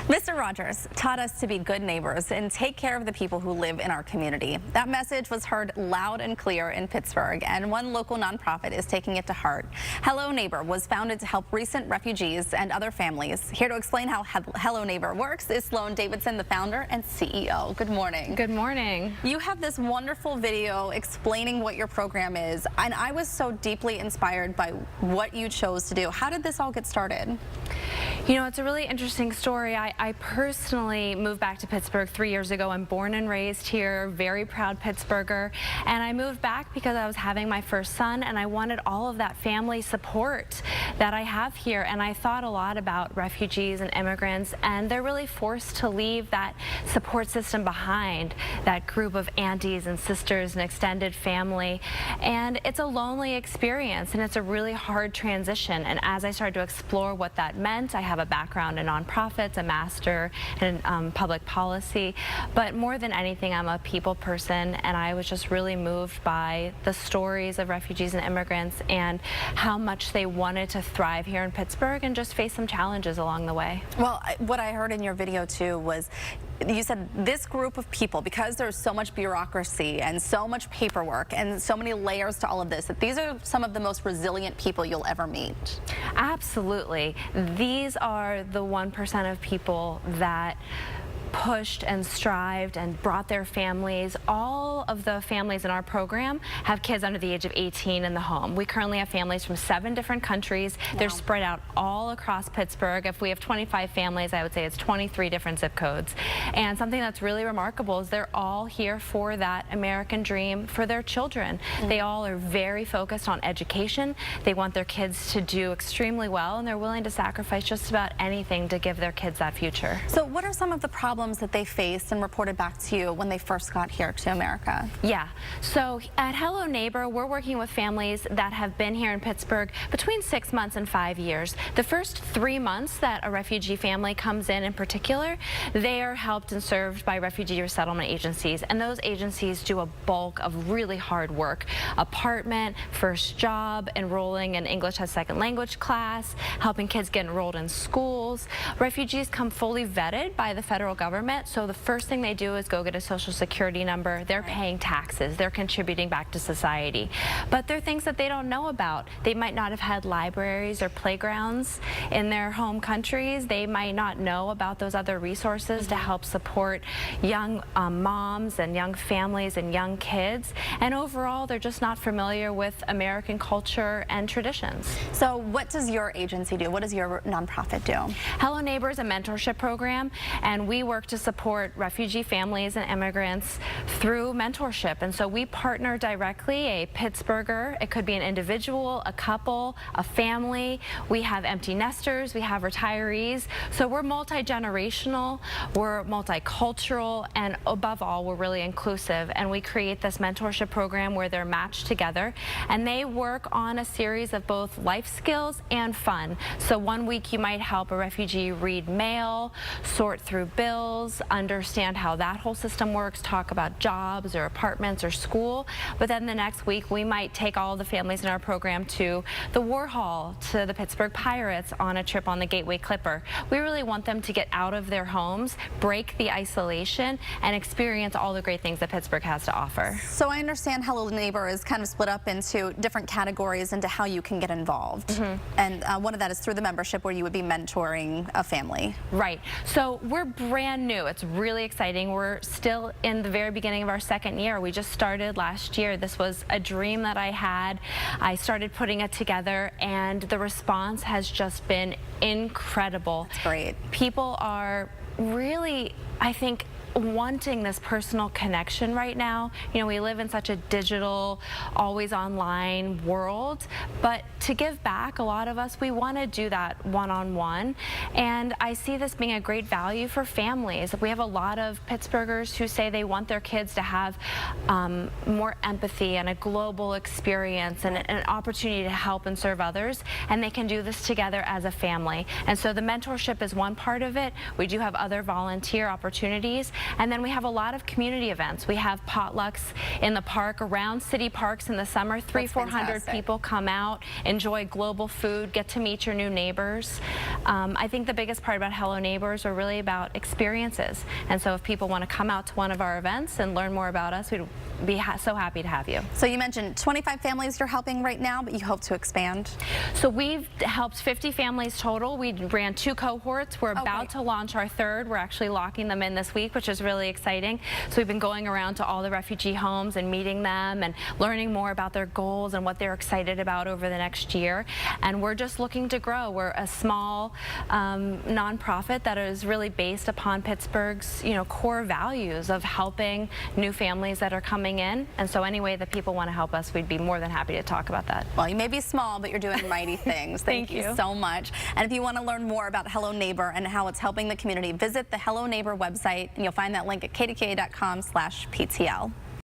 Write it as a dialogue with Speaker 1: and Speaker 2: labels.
Speaker 1: Mr. Rogers taught us to be good neighbors and take care of the people who live in our community. That message was heard loud and clear in Pittsburgh, and one local nonprofit is taking it to heart. Hello Neighbor was founded to help recent refugees and other families. Here to explain how Hello Neighbor works is Sloane Davidson, the founder and CEO. Good morning.
Speaker 2: Good morning.
Speaker 1: You have this wonderful video explaining what your program is, and I was so deeply inspired by what you chose to do. How did this all get started?
Speaker 2: You know, it's a really interesting story. I personally moved back to Pittsburgh 3 years ago. I'm born and raised here, very proud Pittsburgher. And I moved back because I was having my first son and I wanted all of that family support that I have here. And I thought a lot about refugees and immigrants, and they're really forced to leave that support system behind, that group of aunties and sisters and extended family. And it's a lonely experience and it's a really hard transition. And as I started to explore what that meant, I have a background in nonprofits, a master in public policy, but more than anything, I'm a people person, and I was just really moved by the stories of refugees and immigrants and how much they wanted to thrive here in Pittsburgh and just face some challenges along the way.
Speaker 1: Well, what I heard in your video too was you said this group of people, because there's so much bureaucracy and so much paperwork and so many layers to all of this, that these are some of the most resilient people you'll ever meet.
Speaker 2: Absolutely. These are the 1% of people that pushed and strived and brought their families. All of the families in our program have kids under the age of 18 in the home. We currently have families from 7 different countries. Wow. They're spread out all across Pittsburgh. If we have 25 families, I would say it's 23 different zip codes. And something that's really remarkable is they're all here for that American dream for their children. They all are very focused on education. They want their kids to do extremely well, and they're willing to sacrifice just about anything to give their kids that future.
Speaker 1: So what are some of the problems that they faced and reported back to you when they first got here to America?
Speaker 2: Yeah, so at Hello Neighbor, we're working with families that have been here in Pittsburgh between 6 months and 5 years. The first 3 months that a refugee family comes in particular, they are helped and served by refugee resettlement agencies, and those agencies do a bulk of really hard work. Apartment, first job, enrolling in English as second language class, helping kids get enrolled in schools. Refugees come fully vetted by the federal government, so the first thing they do is go get a social security number. They're paying taxes, they're contributing back to society. But there are things that they don't know about. They might not have had libraries or playgrounds in their home countries. They might not know about those other resources to help support young moms and young families and young kids. And overall, they're just not familiar with American culture and traditions.
Speaker 1: So what does your agency do? What does your nonprofit do?
Speaker 2: Hello Neighbor is a mentorship program, and we work to support refugee families and immigrants through mentorship. And so we partner directly, a Pittsburgher, it could be an individual, a couple, a family. We have empty nesters, we have retirees. So we're multi-generational, we're multicultural, and above all, we're really inclusive. And we create this mentorship program where they're matched together, and they work on a series of both life skills and fun. So one week you might help a refugee read mail, sort through bills, understand how that whole system works, talk about jobs or apartments or school. But then the next week we might take all of the families in our program to the War Hall, to the Pittsburgh Pirates, on a trip on the Gateway Clipper. We really want them to get out of their homes, break the isolation, and experience all the great things that Pittsburgh has to offer.
Speaker 1: So I understand Hello Neighbor is kind of split up into different categories into how you can get involved. And one of that is through the membership, where you would be mentoring a family.
Speaker 2: Right. So we're brand new. It's really exciting. We're still in the very beginning of our 2nd year. We just started last year. This was a dream that I had. I started putting it together, and the response has just been incredible.
Speaker 1: That's great.
Speaker 2: People are really, I think, wanting this personal connection right now. You know, we live in such a digital, always online world, but to give back, a lot of us, we want to do that one-on-one, and I see this being a great value for families. We have a lot of Pittsburghers who say they want their kids to have more empathy and a global experience and an opportunity to help and serve others, and they can do this together as a family. And so the mentorship is one part of it. We do have other volunteer opportunities, And then we have a lot of community events. We have potlucks in the park, around city parks in the summer. 300-400 people come out, enjoy global food, get to meet your new neighbors. I think the biggest part about Hello Neighbors are really about experiences. And so if people want to come out to one of our events and learn more about us, we'd be so happy to have you.
Speaker 1: So you mentioned 25 families you're helping right now, but you hope to expand?
Speaker 2: So we've helped 50 families total. We ran 2 cohorts. We're about to launch our 3rd. We're actually locking them in this week, which is really exciting. So we've been going around to all the refugee homes and meeting them and learning more about their goals and what they're excited about over the next year. And we're just looking to grow. We're a small nonprofit that is really based upon Pittsburgh's, core values of helping new families that are coming in. And so any way that people want to help us, we'd be more than happy to talk about that.
Speaker 1: Well, you may be small, but you're doing mighty things. Thank you so much. And if you want to learn more about Hello Neighbor and how it's helping the community, visit the Hello Neighbor website, and you'll find that link at kdka.com/PTL.